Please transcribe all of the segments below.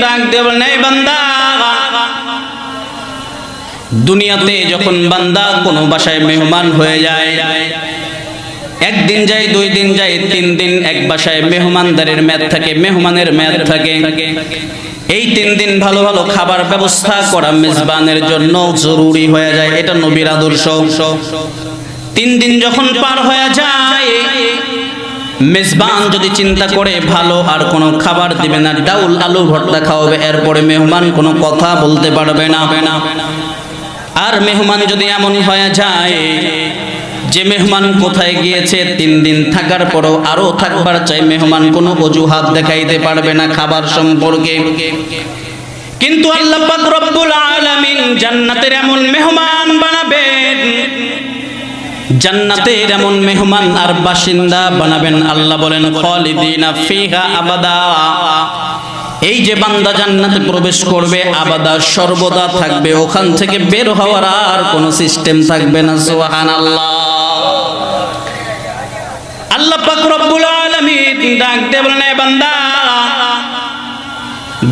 ডাক দিয়ে বলেন, এই বান্দা, দুনিয়াতে যখন বান্দা কোনো বাসায় মেহমান হয়ে যায়, একদিন যায়, 2 দিন যায়, 3 দিন এক বাসায় মেহমানদারের মেয়াদ থাকে, মেহমানের মেয়াদ থাকে। এই 3 দিন ভালো ভালো খাবার ব্যবস্থা করা মেজবানের জন্য জরুরি হয়ে যায়। এটা নবীর আদর্শ। 3 দিন যখন পার হয়ে যায়, মেজবান যদি চিন্তা করে ভালো আর কোনো খাবার দিবে না, ডাউল আলু ভর্তা খাওয়াবে, এরপরে মেহমান কোনো কথা বলতে পারবে না। আর মেহমান যদি এমন হয়ে যায় যে মেহমান কোথায় গিয়েছে, 3 দিন থাকার পরও আরো থাকবার চাই, মেহমান কোনো অজুহাত দেখাইতে পারবে না খাবার সম্পর্কে। কিন্তু আল্লাহ পাক রব্বুল আলামিন জান্নাতের এমন মেহমান বানাবেন, জান্নাতের এমন মেহমান আর বাসিন্দা বানাবেন। আল্লাহ বলেন, খালিদিনা ফিহা আবাদা। এই যে বান্দা জান্নাতে প্রবেশ করবে, আবাদা সর্বদা থাকবে, ওখান থেকে বের হওয়ার আর কোনো সিস্টেম থাকবে না। সুবহানাল্লাহ। আল্লাহ পাক রব্বুল আলামিন ডাক দিয়ে বলেন, এই বান্দা,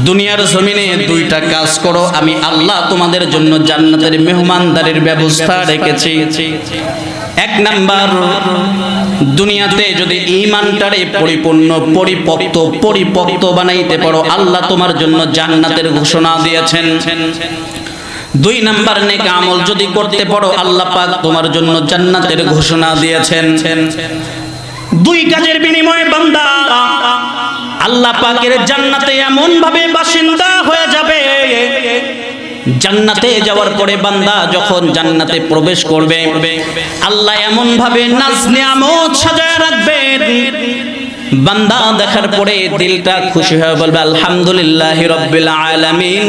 দুনিয়ার জমিনে 2টা কাজ করো, আমি আল্লাহ তোমাদের জন্য জান্নাতের মেহমানদারির ব্যবস্থা রেখেছি। 1 নাম্বার, দুনিয়াতে যদি ঈমানটারে পরিপূর্ণ পরিপক্ত বানাইতে পারো, আল্লাহ তোমার জন্য জান্নাতের ঘোষণা দিয়েছেন। 2 নাম্বার, নেক আমল যদি করতে পারো, আল্লাহ পাক তোমার জন্য জান্নাতের ঘোষণা দিয়েছেন। 2 কাজের বিনিময়ে বান্দা আল্লাহ পাকের জান্নাতে এমন ভাবে বাসিন্দা হয়ে যাবে, জান্নাতে যাওয়ার পরে বান্দা যখন জান্নাতে প্রবেশ করবে, আল্লাহ এমন ভাবে নাজ নিয়ামত সাজায় রাখবেন, বান্দা দেখার পরে দিলটা খুশি হয়ে বলবে, আলহামদুলিল্লাহি রাব্বিল আলামিন।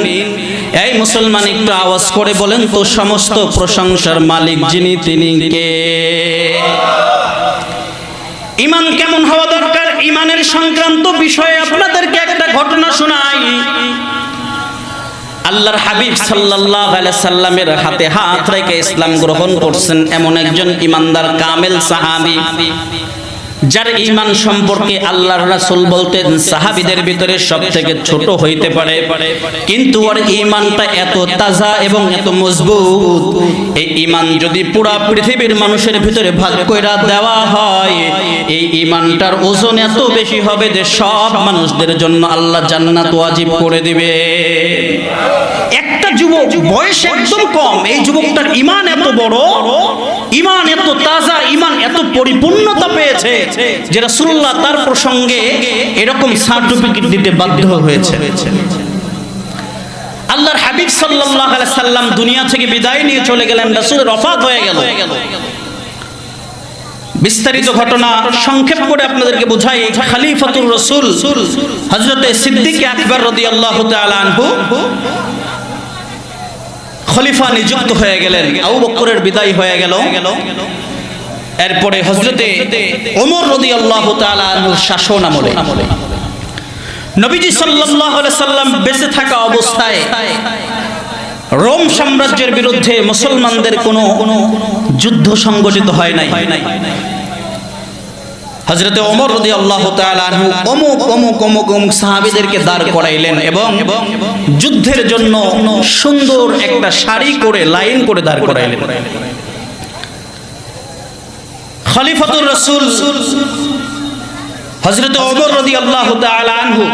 এই মুসলমান, একটু আওয়াজ করে বলেন তো, সমস্ত প্রশংসার মালিক যিনি, তিনি কে? ঈমান কেমন হওয়া দরকার, ঈমানের সংক্রান্ত বিষয়ে আপনাদেরকে একটা ঘটনা শোনাই। আল্লাহর হাবিব সাল্লাল্লাহু আলাইহি সাল্লামের হাতে হাত রেখে ইসলাম গ্রহণ করছেন এমন একজন ঈমানদার কামেল সাহাবী, যার ঈমান সম্পর্কে আল্লাহর রাসূল বলতেন সাহাবীদের ভিতরে সবথেকে ছোট হইতে পারে, কিন্তু ওর ঈমানটা এত তাজা এবং এত মজবুত, এই ঈমান যদি পুরা পৃথিবীর মানুষের ভিতরে ভাগ কইরা দেওয়া হয়, এই ঈমানটার ওজন এত বেশি হবে যে সব মানুষদের জন্য আল্লাহ জান্নাত ওয়াজিব করে দিবে। একটা যুবক, বয়স একদম কম, এই যুবকটার ঈমান এত বড়, ঈমান এত তাজা, ঈমান এত পরিপূর্ণতা পেয়েছে যে রাসূলুল্লাহ তার প্রসঙ্গে এরকম সার্টিফিকেট দিতে বাধ্য হয়েছে। আল্লাহর হাবিব সাল্লাল্লাহু আলাইহি সাল্লাম দুনিয়া থেকে বিদায় নিয়ে চলে গেলেন, রাসূলের ওফাত হয়ে গেল। বিস্তারিত ঘটনা সংক্ষেপ করে আপনাদেরকে বুঝাই। খলিফাতুর রাসূল হযরতে সিদ্দিক আকবর রাদিয়াল্লাহু তাআলা আনহু খলিফা নিযুক্ত হয়ে গেলেন। আবু বকরের বিদায় হয়ে গেল। এরপরে হযরতে ওমর রাদিয়াল্লাহু তাআলা আনহুর শাসন আমলে নবীজি সাল্লাল্লাহু আলাইহি সাল্লাম বেঁচে থাকা অবস্থায় রোম সাম্রাজ্যের বিরুদ্ধে মুসলমানদের কোনো যুদ্ধ সংগঠিত হয় নাই। হযরতে ওমর রাদিয়াল্লাহু তাআলা আনহু অমুক সাহাবীদেরকে দাঁড় করাইলেন এবং যুদ্ধের জন্য সুন্দর একটা সারি করে, লাইন করে দাঁড় করাইলেন। খলিফাতুর রাসূল হযরতে ওমর রাদিয়াল্লাহু তাআলা আনহু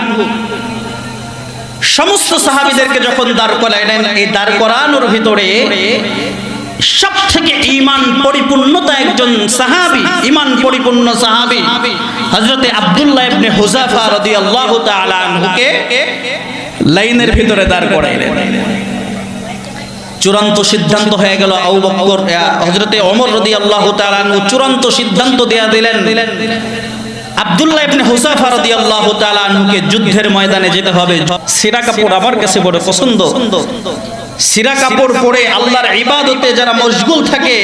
সমস্ত সাহাবীদেরকে যখন দাঁড় করাইলেন, এই দাঁড় করানোর ভিতরে সবথেকে ঈমান পরিপূর্ণতা একজন সাহাবী, ঈমান পরিপূর্ণ সাহাবী হযরতে আব্দুল্লাহ ইবনে হুযাফা রাদিয়াল্লাহু তাআলা আনহুকে লাইনের ভিতরে দাঁড় করাইলেন। চূড়ান্ত সিদ্ধান্ত হয়ে গেল। আবু বকর হযরতে ওমর রাদিয়াল্লাহু তাআলা আনহু চূড়ান্ত সিদ্ধান্ত দেয়া দিলেন, আব্দুল্লাহ ইবনে হুযাফা রাদিয়াল্লাহু তাআলা আনহুকে যুদ্ধের ময়দানে যেতে হবে। সিরা কাপড় আমার কাছে বড় পছন্দ। সিরা কাপড় পরে আল্লাহর ইবাদতে যারা মশগুল থাকে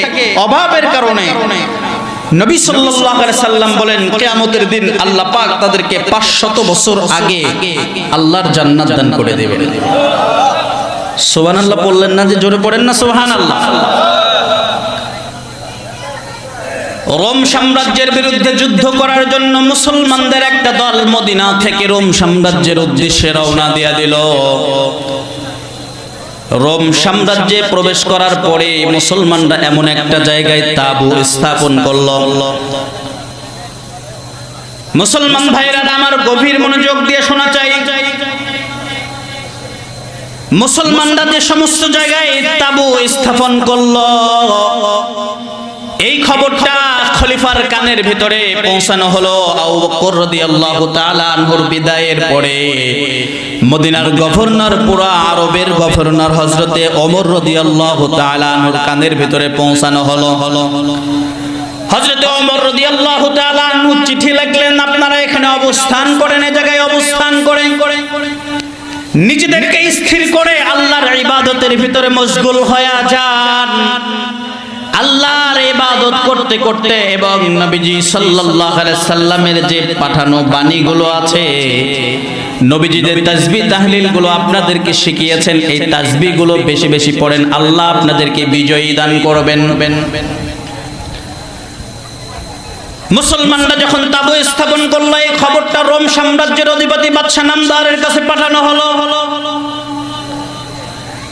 অভাবের কারণে, নবী সাল্লাল্লাহু আলাইহি সাল্লাম বলেন কিয়ামতের দিন আল্লাহ পাক তাদেরকে 500 বছর আগে আল্লাহর জান্নাত দান করে দেবেন। সুবহানাল্লাহ বললেন না যে? জোরে পড়েন না সুবহানাল্লাহ। রোম সাম্রাজ্যের বিরুদ্ধে যুদ্ধ করার জন্য মুসলমানদের একটা দল মদিনা থেকে রোম সাম্রাজ্যের উদ্দেশ্যে রওনা দিয়ে দিল। রোম সাম্রাজ্যে প্রবেশ করার পরে মুসলমানরা এমন একটা জায়গায় তাঁবু স্থাপন করল। মুসলমান ভাইরা আমার গভীর মনোযোগ দিয়ে শোনা চাই, মুসলমানরা যে সমস্ত জায়গায় তাঁবু স্থাপন করল, এই খবরটা খলিফার কানের ভিতরে পৌঁছানো হলো। আবু বকর রাদিয়াল্লাহু তাআলা আনহুর বিদায়ের পরে মদিনার গভর্নর, পুরা আরবের গভর্নর হযরতে ওমর রাদিয়াল্লাহু তাআলা আনহুর কানের ভিতরে পৌঁছানো হলো। হযরতে ওমর রাদিয়াল্লাহু তাআলা আনহু চিঠি লিখলেন, আপনারা এখানে অবস্থান করেন, এই জায়গায় অবস্থান করেন, নিজেদেরকে স্থির করে আল্লাহর ইবাদতের ভিতরে মশগুল হয়ে যান। আল্লাহর ইবাদত করতে করতে এবং নবীজি সাল্লাল্লাহু আলাইহি সাল্লামের যে পাঠানো বাণীগুলো আছে, নবীজিদের তাসবিহ তাহলিলগুলো আপনাদেরকে শিখিয়েছেন, এই তাসবিহগুলো বেশি বেশি পড়েন, আল্লাহ আপনাদেরকে বিজয়ী দান করবেন। মুসলমানরা যখন তাঁবু স্থাপন করলো, এই খবরটা রোম সাম্রাজ্যের অধিপতি বাদশা নামদারের কাছে পাঠানো হলো।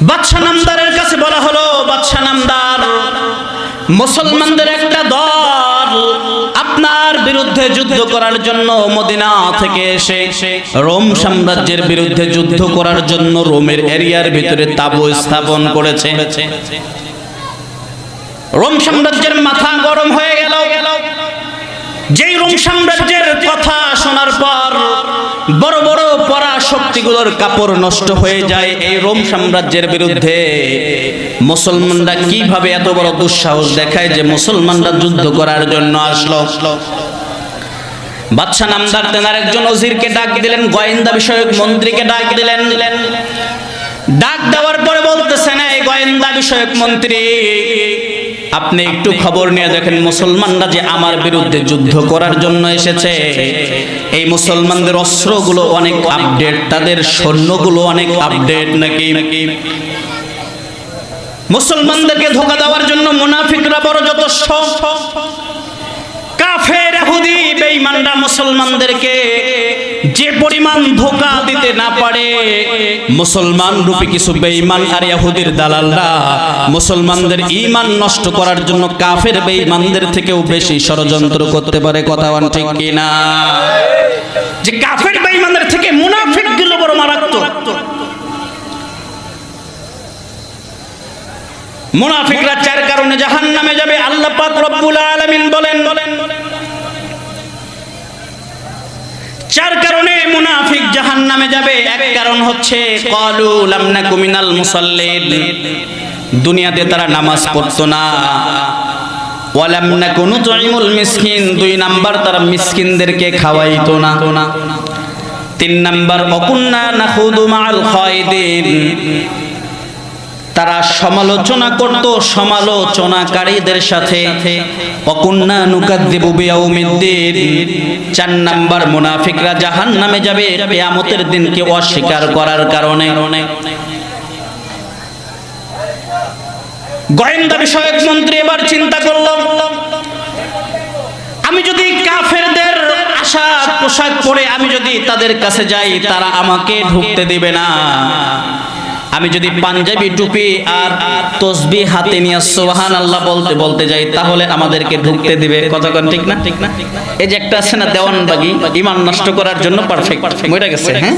বাদশা নামদারের কাছে বলা হলো, বাদশা নামদার, মুসলমানদের একটা দল আপনার বিরুদ্ধে যুদ্ধ করার জন্য মদিনা থেকে এসে রোম সাম্রাজ্যের বিরুদ্ধে যুদ্ধ করার জন্য রোমের এরিয়ার ভিতরে তাঁবু স্থাপন করেছে। রোম সাম্রাজ্যের মাথা গরম হয়ে গেল। যেই রোম সাম্রাজ্যের কথা শোনার পর বড় বড় পরাশক্তিগুলোর কাপড় নষ্ট হয়ে যায়, এই রোম সাম্রাজ্যের বিরুদ্ধে মুসলমানরা কিভাবে এত বড় দুঃসাহস দেখায় যে মুসলমানরা যুদ্ধ করার জন্য আসলো। বাদশা নামদার তেনার একজন ওজিরকে ডাক দিলেন, গোয়েন্দা বিষয়ক মন্ত্রীকে ডাক দিলেন। ডাক দেওয়ার পরে বলতেছেন, এই গোয়েন্দা বিষয়ক মন্ত্রী, আপনি একটু খবর নিয়ে দেখেন, মুসলমানরা যে আমার বিরুদ্ধে যুদ্ধ করার জন্য এসেছে, এই মুসলমানদের অস্ত্রগুলো অনেক আপডেট, তাদের সৈন্যগুলো অনেক আপডেট নাকি? মুসলমানদেরকে ধোঁকা দেওয়ার জন্য মুনাফিকরা বড় যথেষ্ট। কাফের ইহুদি বেঈমানরা মুসলমানদেরকে যে পরিমাণ ধোঁকা দিতে না পারে, মুসলমান রূপী কিছু বেঈমান আর ইহুদির দালালরা মুসলমানদের ঈমান নষ্ট করার জন্য কাফের বেঈমানদের থেকেও বেশি ষড়যন্ত্র করতে পারে। কথা ঠিক কিনা? যে কাফের বেঈমানদের থেকে মুনাফিকগুলো বড় মারাত্মক। মুনাফিকরা চার কারণে জাহান্নামে যাবে। আল্লাহ পাক রব্বুল আলামিন বলেন, চার কারণে মুনাফিক জাহান্নামে যাবে। এক কারণ হচ্ছে ক্বালু লাম নাকু মিনাল মুসাল্লিন, দুনিয়াতে তারা নামাজ পড়তো না। ওয়া লাম নাকু নুতঈমুল মিসকিন, দুই নাম্বার তারা মিসকিনদেরকে খাওয়াইতো না। তিন নাম্বার ওয়াকুন্না নাখুদু মাআল খায়দিন, তারা সমালোচনা করত সমালোচনাকারীদের সাথে। ওয়াকুন্না নুকাযযিবু বিয়াউমিদ্দিন, চার নাম্বার মুনাফিকরা জাহান্নামে যাবে কিয়ামতের দিনকে অস্বীকার করার কারণে। গোয়েন্দা বিষয়ক মন্ত্রী এবার চিন্তা করল, আমি যদি কাফেরদের আশার পোশাক পরে আমি যদি তাদের কাছে যাই, তারা আমাকে ঢুকতে দিবে না। আমি যদি পাঞ্জাবি টুপি আর তসবিহ হাতে নিয়ে সুবহানাল্লাহ বলতে বলতে যাই, তাহলে আমাদেরকে ঢুকতে দিবে। কতক্ষণ ঠিক না? এই যে একটা আছে না দেওয়ানবাগি, ঈমান নষ্ট করার জন্য পারফেক্ট মরে গেছে। হ্যাঁ,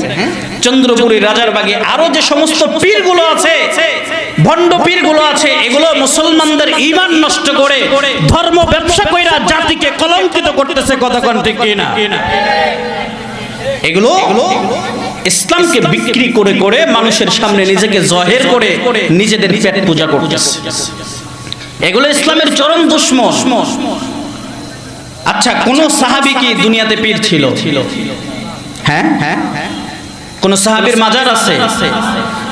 চন্দ্রপুরী রাজারবাগি আরো যে সমস্ত পীরগুলো আছে, ভণ্ড পীরগুলো আছে, এগুলো মুসলমানদের ঈমান নষ্ট করে ধর্ম ব্যবসা কইরা জাতিকে কলঙ্কিত করতেছে। কতক্ষণ ঠিক কিনা? এগুলো ইসলামকে বিক্রি করে করে মানুষের সামনে নিজেকে জাহির করে নিজেদের পেট পূজা করতেছে। এগুলো ইসলামের চরম দুশমন। আচ্ছা, কোন সাহাবী কি দুনিয়াতে পীর ছিল? হ্যাঁ, কোন সাহাবীর মাজার আছে?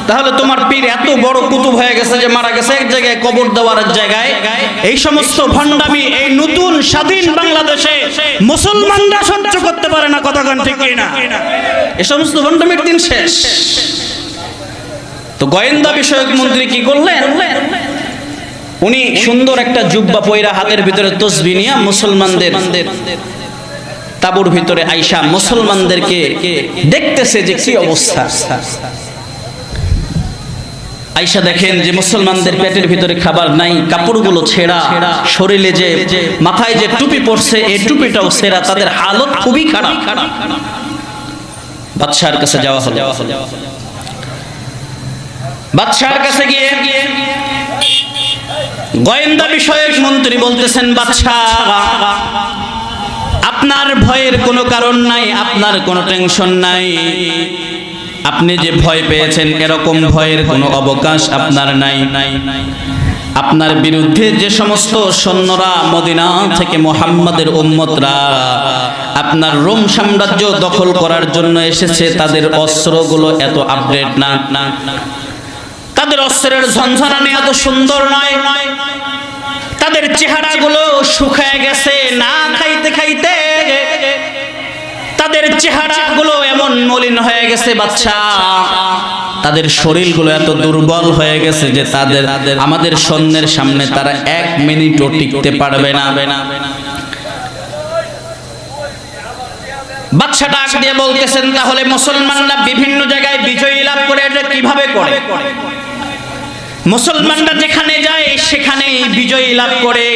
তাহলে তোমার পীর এত বড় কুতুব হয়ে গেছে যে মারা গেছে এক জায়গায়, কবর দেওয়ার জায়গায়। এই সমস্ত ভণ্ডামি এই নতুন স্বাধীন বাংলাদেশে মুসলমানরা সহ্য করতে পারে না। কতক্ষণ ঠিক কিনা? এই সমস্ত ভণ্ডামির দিন শেষ। তো গোয়েন্দা বিষয়ক মন্ত্রী কি করলেন? উনি সুন্দর একটা জুব্বা পয়রা হাতের ভিতরে তসবিহ নিয়ে মুসলমানদের তাবুর ভিতরে আইসা মুসলমানদেরকে দেখতেছে যে কি অবস্থা। আইসা দেখেন যে মুসলমানদের পেটের ভিতরে খাবার নাই, কাপড়গুলো ছেঁড়া, শরীরে যে মাথায় যে টুপি পড়ছে এই টুপিটাও ছেঁড়া, তাদের হালত খুবই খারাপ। বাদশার কাছে যাওয়া হলো। বাদশার কাছে গিয়ে গোয়েন্দা বিষয়ক মন্ত্রী বলতেছেন, বাদশা আপনার ভয়ের কোনো কারণ নাই, আপনার কোনো টেনশন নাই, আপনি যে ভয় পেয়েছেন এরকম ভয়ের কোনো অবকাশ আপনার নাই। আপনার বিরুদ্ধে যে সমস্ত সৈন্যরা মদিনা থেকে মুহাম্মাদের উম্মতরা আপনার রোম সাম্রাজ্য দখল করার জন্য এসেছে, তাদের অস্ত্রগুলো এত আপডেট না, তাদের অস্ত্রের ঝনঝনানি এত সুন্দর নয়, তাদের চেহারাগুলো শুকায় গেছে না খাইতে খাইতে, তাদের চেহারাগুলো এমন মলিন হয়ে গেছে বাচ্চা, তাদের শরীরগুলো এত দুর্বল হয়ে গেছে যে তাদের আমাদের সৈন্যের সামনে তারা 1 মিনিটও টিকতে পারবে না। বাদশা ডাক দিয়ে বলতেছেন, তাহলে মুসলমানরা বিভিন্ন জায়গায় বিজয় লাভ করে এটা কিভাবে করে? মুসলমানরা যেখানে যায় সেখানেই বিজয় লাভ করে।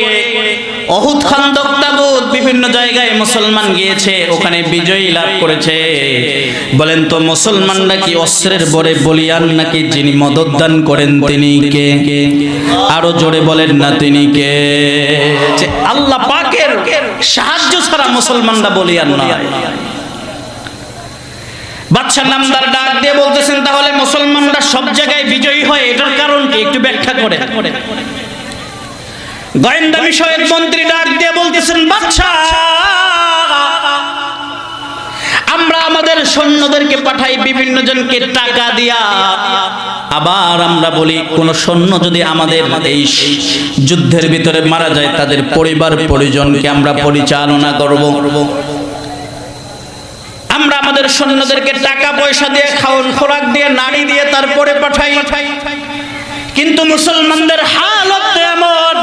অহুদ, খান্দক, তাবুক বিভিন্ন জায়গায় মুসলমান গিয়েছে, ওখানে বিজয় লাভ করেছে। বলেন তো মুসলমানরা কি অস্ত্রের বরে বলিয়ান নাকি যিনি মদত দান করেন তিনি কে? আরো জোরে বলেন না তিনি কে? যে আল্লাহ পাকের সাহায্য ছাড়া মুসলমানরা বলিয়ান না। বাদশা নামদার ডাক দিয়ে বলতেছেন, তাহলে মুসলমানরা সব জায়গায় বিজয়ী হয় এটার কারণ কি একটু ব্যাখ্যা করে। গোয়েন্দা বিষয়ক মন্ত্রী ডাক দিয়ে বলতেছেন, বাদশা আমরা আমাদের সৈন্যদেরকে পাঠাই বিভিন্ন জনকে টাকা দিয়া, আবার আমরা বলি কোন সৈন্য যদি আমাদের এই যুদ্ধের ভিতরে মারা যায় তাদের পরিবার পরিজনকে আমরা পরিচালনা করব। আমরা আমাদের সৈন্যদেরকে টাকা পয়সা দিয়ে, খাওয়ান খোরাক দিয়ে, নারী দিয়ে তারপরে পাঠাই। কিন্তু মুসলমানদের হালত এমন,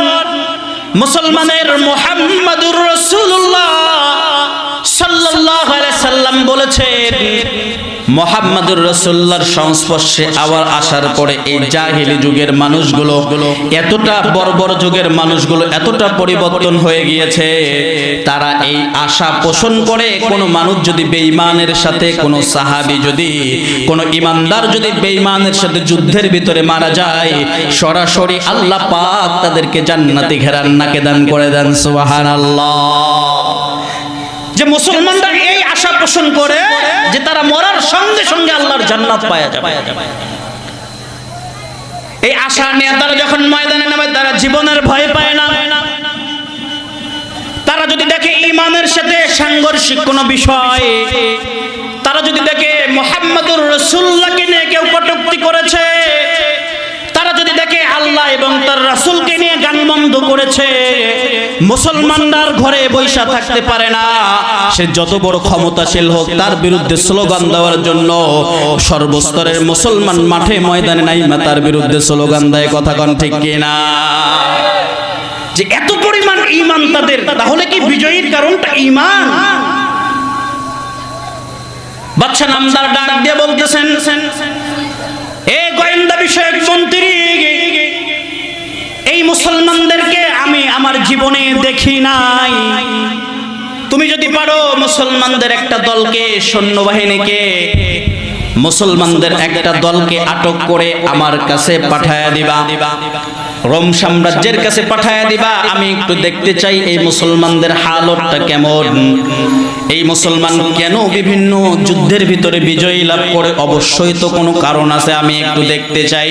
মুসলমানের মুহাম্মাদুর রাসূলুল্লাহ সাল্লাল্লাহু আলাইহি সাল্লাম বলেছেন, মুহাম্মাদুর রাসূলুল্লাহর সংস্পর্শে আবার আসার পরে এই জাহেলি যুগের মানুষগুলো, এতটা বর্বর যুগের মানুষগুলো এতটা পরিবর্তন হয়ে গিয়েছে, তারা এই আশা পোষণ করে কোন মানুষ যদি বেঈমানের সাথে, কোন সাহাবী যদি, কোন ইমানদার যদি বেঈমানের সাথে যুদ্ধের ভিতরে মারা যায়, সরাসরি আল্লাহ পাক তাদেরকে জান্নাতি ঘেরান নাকে দান করে দেন। সুবহানাল্লাহ। যে মুসলমানরা এই আশা পোষণ করে যে তারা মরার সঙ্গে সঙ্গে আল্লাহর জান্নাত পাওয়া যাবে, এই আশা নিয়ে তারা যখন ময়দানে নামে তারা জীবনের ভয় পায় না। তারা যদি দেখে ঈমানের সাথে সাংঘর্ষিক কোনো বিষয়, তারা যদি দেখে মুহাম্মাদুর রাসূলুল্লাহকে নিয়ে কেউ কটূক্তি করেছে, তারা যদি দেখে আল্লাহ এবং তার রাসূলকে নিয়ে গালমন্দ করেছে, মুসলমানদের ঘরে বৈশা থাকতে পারে না। সে যত বড় ক্ষমতাশীল হোক, তার বিরুদ্ধে স্লোগান দেওয়ার জন্য সর্বস্তরের মুসলমান মাঠে ময়দানে নাইমা তার বিরুদ্ধে স্লোগান দেয়। কথা কোন ঠিক কিনা? যে এত পরিমাণ ঈমান তাদের, তাহলে কি বিজয়ীর কারণটা ঈমান? বাদশা নামদার ডাক দিয়ে বলতেছেন, এ গোয়েন্দা বিষয়ক মন্ত্রী, এই মুসলমানদেরকে আমি আমার জীবনে দেখি নাই। তুমি যদি পারো মুসলমানদের একটা দলকে, সৈন্যবাহিনীকে, মুসলমানদের একটা দলকে আটক করে আমার কাছে পাঠায়া দিবা, রোম সাম্রাজ্যের কাছে পাঠায়া দিবা। আমি একটু দেখতে চাই এই মুসলমানদের হালতটা কেমন, এই মুসলমান কেন বিভিন্ন যুদ্ধের ভিতরে বিজয় লাভ করে। অবশ্যই তো কোনো কারণ আছে, আমি একটু দেখতে চাই।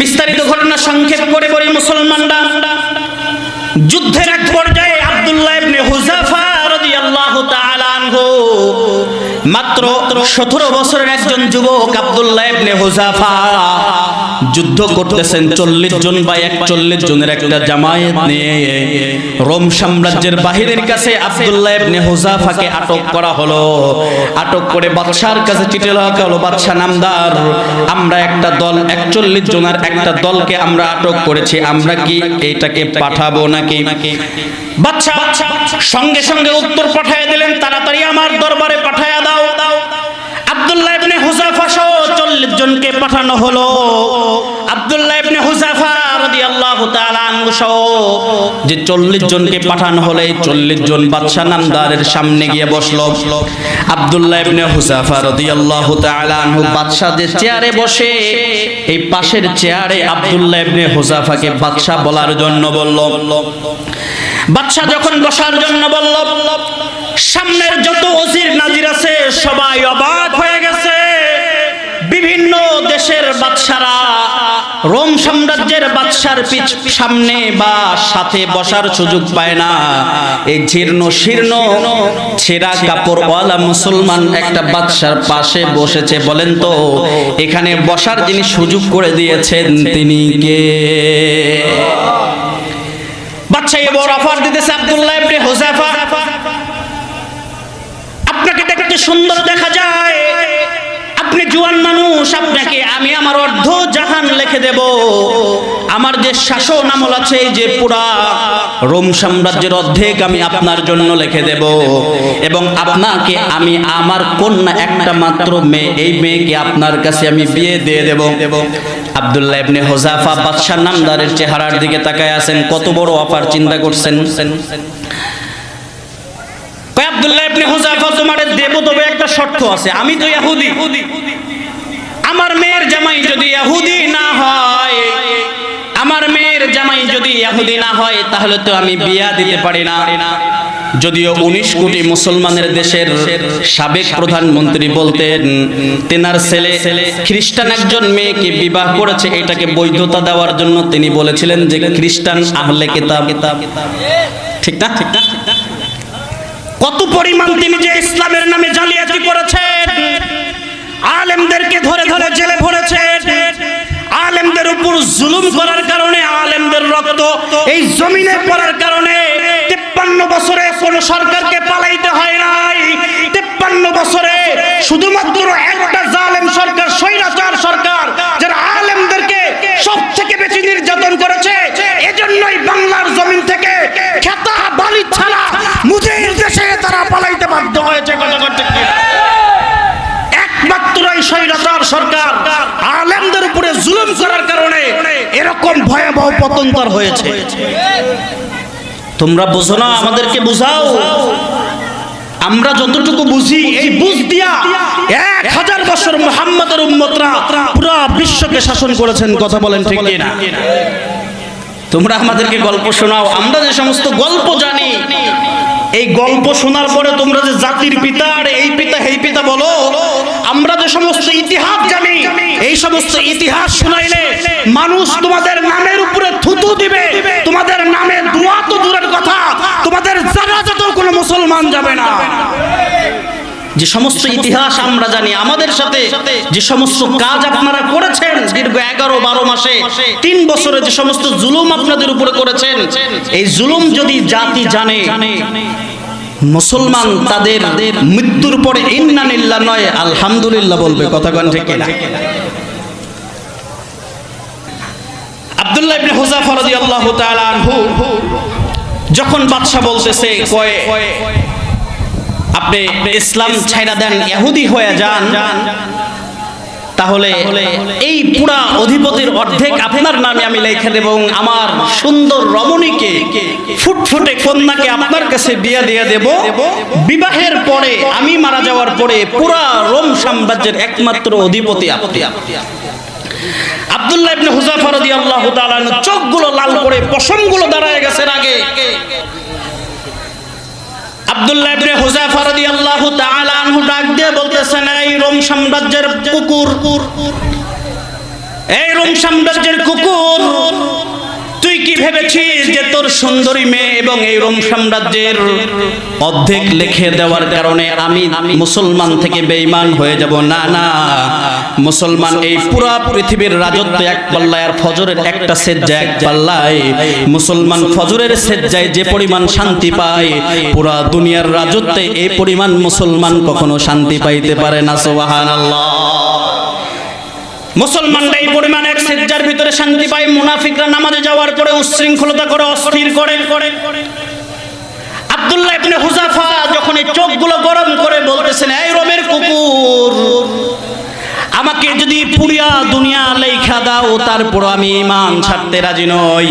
বিস্তারিত ঘটনা সংক্ষেপ করে বলি, মুসলমানরা যুদ্ধের এক পর্যায়ে আব্দুল্লাহ ইবনে হুযাফা রাদিয়াল্লাহু তাআলা আনহু, মাত্র 17 বছরের একজন যুবক আব্দুল্লাহ ইবনে হুযাফা, যুদ্ধ করতেছেন 40 জন বা 41 জনের একটা জামায়াত নিয়ে রোম সাম্রাজ্যের বাহিরের কাছে আব্দুল্লাহ ইবনে হুযাফাকে আটক করা হলো। আটক করে বাদশার কাছে চিঠি লেখা হলো, বাদশা নামদার, আমরা একটা দল 41 জনের একটা দলকে আমরা আটক করেছি, আমরা কি এইটাকে পাঠাবো নাকি? বাদশা সঙ্গে সঙ্গে উত্তর পাঠিয়ে দিলেন, তাড়াতাড়ি আমার দরবারে পাঠিয়ে দাও। আব্দুল্লাহ ইবনে হুযাফা সহ 40 জনকে পাঠানো হলো। আব্দুল্লাহ ইবনে হুযাফা রাদিয়াল্লাহু তাআলা আনহু সহ যে 40 জনকে পাঠানো হলো, এই 40 জন বাদশা নামদারের সামনে গিয়ে বসলো। আব্দুল্লাহ ইবনে হুযাফা রাদিয়াল্লাহু তাআলা আনহু বাদশা যে চেয়ারে বসে, এই পাশের চেয়ারে আব্দুল্লাহ ইবনে হুযাফাকে বাদশা বলার জন্য বলল। বাদশা যখন বসার জন্য বলল, সামনের যত ওজির নাজির আছে সবাই অবাক হয়ে গেছে। বিভিন্ন দেশের বাদশারা রোম সাম্রাজ্যের বাদশার সামনে বা সাথে বসার সুযোগ পায় না। এই জীর্ণ শীর্ণ ছেঁড়া কাপড়ওয়ালা মুসলমান একটা বাদশার পাশে বসেছে। বলেন তো, এখানে বসার যিনি সুযোগ করে দিয়েছেন তিনি কে? বাদশা এবার অফার দিতেছে, আব্দুল্লাহ ইবনে হুযাফা, আপনাকে দেখতে সুন্দর দেখা যায়, আপনি জওয়ান মানুষ, আপনাকে আমি আমার অর্ধ জাহান লিখে দেব। আমার যে শাসন আমল আছে, এই যে পুরা রোম সাম্রাজ্যের অর্ধেক আমি আপনার জন্য লিখে দেব, এবং আপনাকে আমি আমার কন্যা একটা মাত্র মেয়ে, এই মেয়েকে আপনার কাছে আমি বিয়ে দিয়ে দেব। আব্দুল্লাহ ইবনে হুযাফা বাদশা নামদারের চেহারার দিকে তাকায় আছেন, কত বড় অফার চিন্তা করছেন। আব্দুল্লাহ ইবনে হুযাফা, তোমারে দেব, তবে একটা শর্ত আছে, আমি তো ইহুদি, আমার মেয়ের জামাই যদি ইহুদি না হয়, আমার মেয়ের জামাই যদি ইহুদি না হয়, তাহলে তো আমি বিয়া দিতে পারি না। যদিও 19 কোটি মুসলমানের দেশের সাবেক প্রধানমন্ত্রী বলতেন, তেনার ছেলে খ্রিস্টান একজন মেয়েকে বিবাহ করেছে, এটাকে বৈধতা দেওয়ার জন্য তিনি বলেছিলেন যে খ্রিস্টান আহলে কিতাব। ঠিক না? ঠিক না? কত পরিমাণ তিনি যে ইসলামের নামে জালিয়াতি করেছেন, আলেমদেরকে ধরে ধরে জেলে ভরেছেন, আলেমদের উপর জুলুম করার কারণে, আলেমদের রক্ত এই জমিনে পড়ার কারণে 53 বছরে কোন সরকারকে পালাইতে হয় নাই। 53 বছরে শুধুমাত্র একটা জালেম সরকার, স্বৈরাচার সরকার, যারা আলেমদেরকে সব থেকে বেশি নির্যাতন করেছে। এজন্যই বাংলার জমিন থেকে খেতা বালি ছাড়া মুজির দেশে তারা পালাইতে বাধ্য হয়েছে। একমাত্র এই স্বৈরাচার সরকার আলেমদের উপরে জুলুম করার কারণে এরকম ভয়াবহ পতনতার হয়েছে। তোমরা বুঝো না, আমাদেরকে বুঝাও। আমরা যতটুকু বুঝি, এই বুঝ দিয়া 1000 বছর মুহাম্মদের উম্মতরা পুরো বিশ্বকে শাসন করেছেন। কথা বলেন ঠিক কি না? তোমরা আমাদেরকে গল্প শোনাও, আমরা যে সমস্ত গল্প জানি, এই গল্প শোনার পরে তোমরা যে জাতির পিতা আর এই পিতা এই পিতা বলো, আমরা যে সমস্ত ইতিহাস জানি, এই সমস্ত ইতিহাস শোনাইলে মানুষ তোমাদের নামের উপরে থুতু দিবে, তোমাদের নামে দোয়া তো দূরের কথা, তোমাদের জানাজাতেও কোনো মুসলমান যাবে না। যে সমস্ত ইতিহাস আমরা জানি, আমাদের সাথে যে সমস্ত কাজ আপনারা করেছেন দীর্ঘ 11-12 মাসে, 3 বছরে যে সমস্ত জুলুম আপনাদের উপরে করেছেন, এই জুলুম যদি জাতি জানে, মুসলমান তাদের মৃত্যুর পরে ইন্না লিল্লাহ নয় আলহামদুলিল্লাহ বলবে। কথা কোন ঠিক না? আব্দুল্লাহ ইবনে হুযাফা রাদিয়াল্লাহু তাআলা আনহু যখন বাদশা বলতেছে, কয় আপনি ইসলাম ছাইড়া দেন, ইহুদি হয়ে যান, তাহলে এই পুরা অধিপতির অর্ধেক আপনার নামে আমি লিখে দেব, এবং আমার সুন্দর রমণীকে, ফুটফুটে কন্যাকে আপনার কাছে বিয়ে দিয়ে দেব। বিবাহের পরে, আমি মারা যাওয়ার পরে পুরা রোম সাম্রাজ্যের একমাত্র অধিপতি আপনি। আব্দুল্লাহ ইবনে হুযাফা রাদিয়াল্লাহু তাআলা চোখগুলো লাল করে পশমগুলো দাঁড়ায় গেছে রাগে। আব্দুল্লাহ ইবনে হুযাফা রাদিয়াল্লাহু তাআলা আনহু ডাক দিয়ে বলতেছেন, এই রোম সাম্রাজ্যের কুকুর, এই রোম সাম্রাজ্যের কুকুর, তুই কি ভেবেছিস যে তোর সুন্দরী মেয়ে এবং এই রোম সাম্রাজ্যের অর্ধেক লিখে দেওয়ার কারণে আমি মুসলমান থেকে বেঈমান হয়ে যাব? না না, মুসলমান এই পুরো পৃথিবীর রাজত্ব এক পাল্লায়, আর ফজরের একটা সেজদা এক পাল্লায়। মুসলমান ফজরের সেজদায় যে পরিমাণ শান্তি পায়, পুরো দুনিয়ার রাজত্বে এই পরিমাণ মুসলমান কখনো শান্তি পাইতে পারে না। সুবহানাল্লাহ। মুসলমানরা এই পরিমাণ এক সেজদার ভিতরে শান্তি পায়, মুনাফিকরা নামাজে যাওয়ার পরে উচ্ছৃঙ্খলতা করে, অস্থির করে। আব্দুল্লাহ ইবনে হুযাফা যখন এই চোখগুলো গরম করে বলতেছেন, এই রোমের কুকুর, আমাকে যদি পুরিয়া দুনিয়া লেখা দাও তারপর আমি ঈমান ছাড়তে রাজি নই।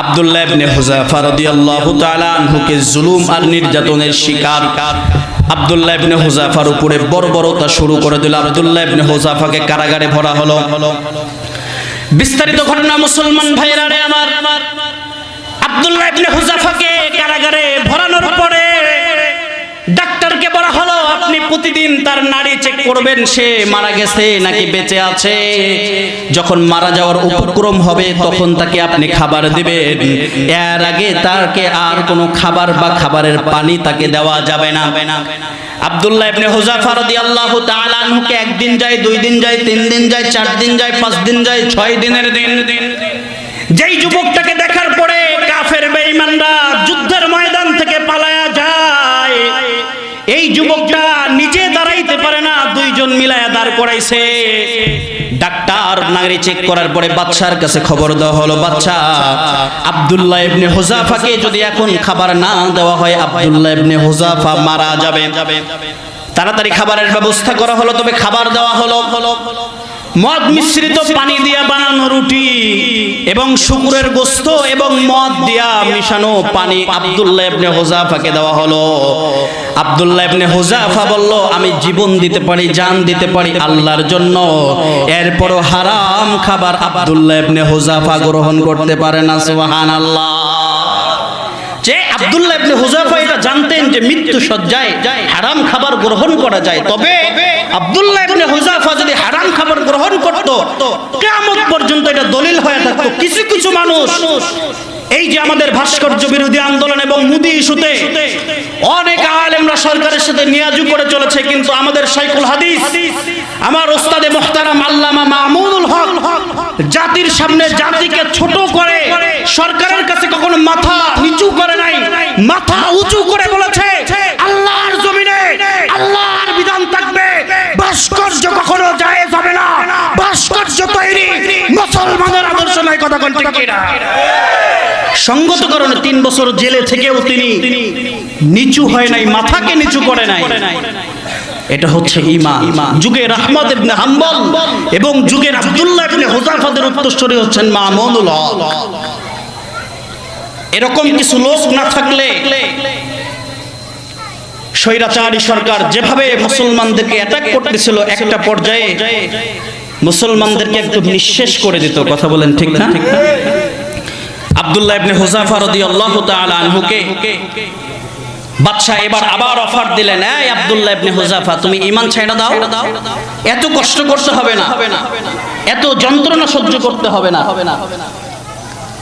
আব্দুল্লাহ ইবনে হুযাফা রাদিয়াল্লাহু তাআলা আনহুকে জুলুম আর নির্যাতনের শিকার আব্দুল্লাহ ইবনে হুযাফার উপরে বর্বরতা শুরু করে দিল। আব্দুল্লাহ ইবনে হুযাফাকে কারাগারে ভরা হলো। বিস্তারিত ঘটনা মুসলমান ভাইরা রে আমার, আব্দুল্লাহ ইবনে হুযাফাকে কারাগারে ভরানোর পরে ডাক্তারকে বলা হলো, আপনি প্রতিদিন তার নাড়ি চেক করবেন, সে মারা গেছে নাকি বেঁচে আছে। যখন মারা যাওয়ার উপক্রম হবে তখন তাকে আপনি খাবার দিবেন, এর আগে তাকে আর কোনো খাবার বা খাবারের পানি তাকে দেওয়া যাবে না। আব্দুল্লাহ ইবনে হুযাফা রাদিয়াল্লাহু তাআলা আনহুকে একদিন যায়, 2 দিন যায়, 3 দিন যায়, 4 দিন যায়, 5 দিন যায়, 6 দিনের দিন। যেই যুবকটাকে দেখার পরে কাফের বেঈমানরা যুদ্ধের ময়দান থেকে পালায়া যায়, এই যুবকটা নিজে দাঁড়াইতে পারে না, 2 জন মিলায়া দাঁড় করাইছে। ডাক্তার নাড়ি চেক করার পরে বাদশার কাছে খবর দেওয়া হলো, বাদশা, আব্দুল্লাহ ইবনে হুযাফাকে যদি এখন খাবার না দেওয়া হয় আব্দুল্লাহ ইবনে হুযাফা মারা যাবে। তাড়াতাড়ি খাবারের ব্যবস্থা করা হলো। তবে খাবার দেওয়া হলো মদ মিশ্রিত পানি দিয়া বানানো রুটি এবং শুকরের গোশত এবং মদ দিয়া মিশানো পানি আব্দুল্লাহ ইবনে হুযাফাকে দেওয়া হলো। আব্দুল্লাহ ইবনে হুযাফা বলল, আমি জীবন দিতে পারি, জান দিতে পারি আল্লাহর জন্য। এরপরও হারাম খাবার আব্দুল্লাহ ইবনে হুযাফা গ্রহণ করতে পারে না। সুবহানাল্লাহ। যে আব্দুল্লাহ ইবনে হুযাফা এটা জানতেন যে মৃত্যু সজ্জায় হারাম খাবার গ্রহণ করা যায়, তবে আব্দুল্লাহ ইবনে হুযাফা যদি হারাম খাবার গ্রহণ করত কিয়ামত পর্যন্ত এটা দলিল হয়ে থাকতো। কিছু কিছু মানুষ এই যে আমাদের ভাস্কর্য বিরোধী আন্দোলন এবং মুদি ইস্যুতে অনেক আলেমরা সরকারের সাথে নিয়াজু করে চলেছে, কিন্তু আমাদের শাইখুল হাদিস আমার ওস্তাদে মুহতারাম আল্লামা মামুনুল হক জাতির সামনে জাতিকে ছোট করে সরকারের কাছে কখনো মাথা নিচু করে নাই, মাথা উঁচু করে বলেছে আল্লাহর জমিনে আল্লাহর বিধান থাকবে, ভাস্কর্য কখনো জায়েজ হবে না, ভাস্কর্য তৈরি মুসলমানের আদর্শ নয়। কথা কোন ঠিক কিনা? সঙ্গত কারণে 3 বছর জেলে থেকেও তিনি নিচু হয় নাই, মাথাকে নিচু করে নাই। এটা হচ্ছে ঈমান। যুগের আহমদ ইবনে হাম্বল এবং যুগের আব্দুল্লাহ ইবনে হুযাফাদের উত্তরসূরি হচ্ছেন মামুনুল হক। এরকম কিছু লোক না থাকলে স্বৈরাচারী সরকার যেভাবে মুসলমানদেরকে অ্যাটাক করতেছিল, একটা পর্যায়ে মুসলমানদেরকে একদম নিঃশেষ করে দিত। কথা বলেন ঠিক না? আব্দুল্লাহ ইবনে হুযাফা রাদিয়াল্লাহু তাআলা আনহুকে বাদশা এবার আবার অফার দিলেন, এই আব্দুল্লাহ ইবনে হুযাফা, তুমি ঈমান ছেড়ে দাও, এত কষ্ট করতে হবে না, এত যন্ত্রণা সহ্য করতে হবে না।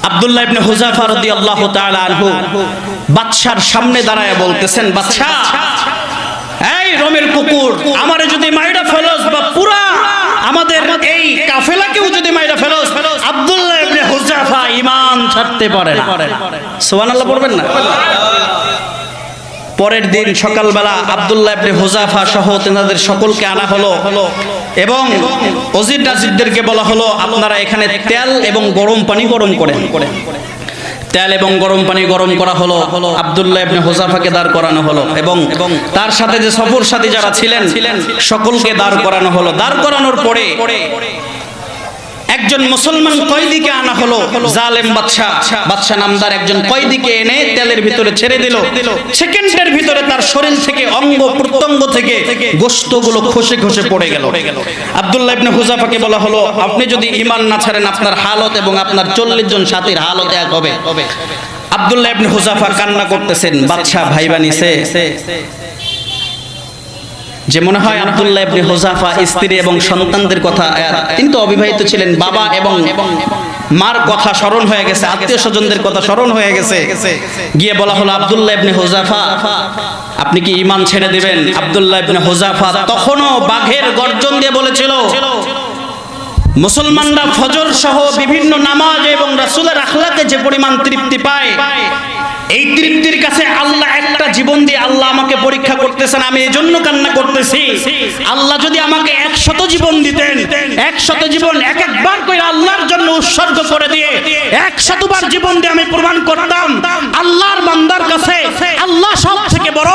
আব্দুল্লাহ ইবনে হুযাফা রাদিয়াল্লাহু তাআলা আনহু বাদশার সামনে দাঁড়ায় বলতেছেন, বাদশা, এই রোমের কুকুর, আমারে যদি মাইরা ফেলোস বা পুরা আমাদের এই কাফেলাকেও যদি মাইরা ফেলোস, আব্দুল্লাহ ইবনে হুযাফা ঈমান ছাড়তে পারে না। সুবহানাল্লাহ পড়বেন না? পরের দিন সকালবেলা আব্দুল্লাহ ইবনে হুযাফা সহ তাদের সকলকে আনা হলো এবং ওজির নাজিরদেরকে বলা হলো, আপনারা এখানে তেল এবং গরম পানি গরম করেন। তেল এবং গরম পানি গরম করা হলো। আব্দুল্লাহ ইবনে হুযাফাকে দাঁড় করানো হলো এবং তার সাথে যে সফর সাথী যারা ছিলেন সকলকে দাঁড় করানো হলো। দাঁড় করানোর পরে একজন মুসলমান কয়েদিকে আনা হলো। জালেম বাদশা নামদার একজন কয়েদিকে এনে তেলের ভিতরে ছেড়ে দিল। সেকেন্ডের ভিতরে তার শরীর থেকে অঙ্গ প্রত্যঙ্গ থেকে গোশতগুলো খসে খসে পড়ে গেল। আব্দুল্লাহ ইবনে হুযাফাকে বলা হলো, আপনি যদি ঈমান না ছাড়েন আপনার হালত এবং আপনার 40 জন সাথীর হালত এক হবে। আব্দুল্লাহ ইবনে হুযাফা কান্না করতেছেন। বাদশা ভাইবা নিছে যে মনে হয় আব্দুল্লাহ ইবনে হুযাফা স্ত্রী এবং সন্তানদের কথা, তিনি তো অবিবাহিত ছিলেন, বাবা এবং মার কথা স্মরণ হয়ে গেছে, আত্মীয় স্বজনদের কথা স্মরণ হয়ে গেছে। গিয়ে বলা হলো আব্দুল্লাহ ইবনে হুযাফা, আপনি কি ঈমান ছেড়ে দিবেন? আব্দুল্লাহ ইবনে হুযাফা তখনও বাঘের গর্জন দিয়ে বলেছিল, মুসলমানরা ফজর সহ বিভিন্ন নামাজ এবং রাসূলের আখলাকে যে পরিমাণ তৃপ্তি পায়, এই তৃপ্তির কাছে আল্লাহ একটা জীবন দিয়ে আল্লাহ আমাকে পরীক্ষা করতেছেন, আমি এজন্য কান্না করতেছি। আল্লাহ যদি আমাকে 100 জীবন দিতেন, 100 জীবন এক একবার করে আল্লাহর জন্য উৎসর্গ করে দিয়ে 100 বার জীবন দিয়ে আমি প্রমাণ করতাম আল্লাহর বান্দার কাছে আল্লাহ সব থেকে বড়,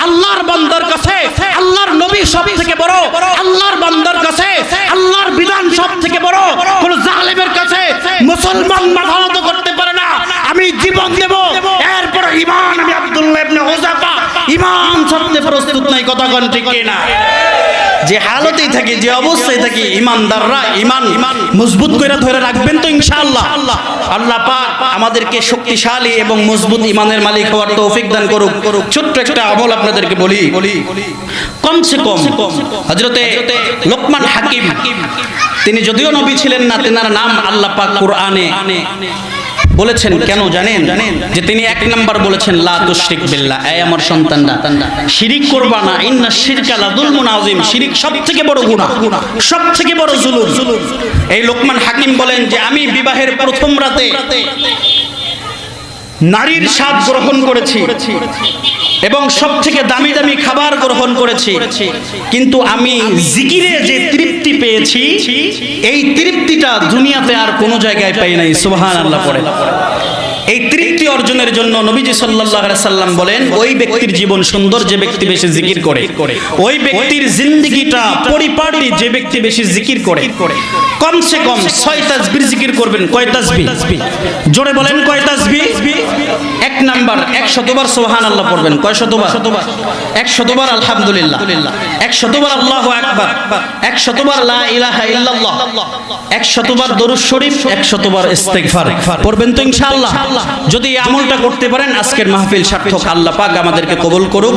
আল্লাহর বান্দার কাছে আল্লাহর নবী সব থেকে বড়, আল্লাহর বান্দার কাছে আল্লাহর বিধান সব থেকে বড়। কোন জালেমের কাছে মুসলমান মাথা নত করতে পারে না। আমি জীবন দেব, এরপর ঈমান। আমি আব্দুল্লাহ ইবনে হুযাফা ঈমান ছাড়তে প্রস্তুত নাই। কথা কোন ঠিক কিনা? যে হালতেই থাকি, যে অবস্থায় থাকি, ঈমানদাররা ঈমান মজবুত করে ধরে রাখবেন তো ইনশাআল্লাহ। আল্লাহ পাক আমাদেরকে শক্তিশালী এবং মজবুত ঈমানের মালিক হওয়ার তৌফিক দান করুক। ছোট্ট একটা আমল আপনাদেরকে বলি, কমসে কম হযরতে লোকমান হাকিম, তিনি যদিও নবী ছিলেন না, তেনার নাম আল্লাহ পাক কুরআনে বলেছেন। কেন জানেন? যে তিনি 1 নাম্বার বলেছেন লা তুশরিক বিল্লাহ, এই আমার সন্তানরা শিরিক করবা না, ইন্না শিরকা লাযুলমুন আযীম, শিরিক সবথেকে বড় গুনাহ, সবথেকে বড় জুলুম। এই লোকমান হাকিম বলেন যে আমি বিবাহের প্রথম রাতে নারীর স্বাদ গ্রহণ করেছি এবং সবথেকে দামি দামি খাবার গ্রহণ করেছি, কিন্তু আমি জিকিরে যে তৃপ্তি পেয়েছি, এই তৃপ্তিটা দুনিয়াতে আর কোনো জায়গায় পাই নাই। সুবহানাল্লাহ পড়ে। এই তৃপ্তি অর্জনের জন্য নবীজি সাল্লাল্লাহু আলাইহি সাল্লাম বলেন, ওই ব্যক্তির জীবন সুন্দর যে ব্যক্তি বেশি জিকির করে, ওই ব্যক্তির জিন্দেগিটা পরিপাটি যে ব্যক্তি বেশি জিকির করে। কমসে কম 6 তাসবিহ জিকির করবেন। কয় তাসবিহ? জোরে বলেন, কয় তাসবিহ? 1 নাম্বার 100 বার সুবহানাল্লাহ পড়বেন। কয় শতবার? 100 বার আলহামদুলিল্লাহ, 100 বার আল্লাহু আকবার, 100 বার লা ইলাহা ইল্লাল্লাহ, 100 বার দরুদ শরীফ, 100 বার ইস্তিগফার পড়বেন তো ইনশাআল্লাহ। যদি এই আমলটা করতে পারেন, আজকের মাহফিল সার্থক। আল্লাহ পাক আমাদেরকে কবুল করুক।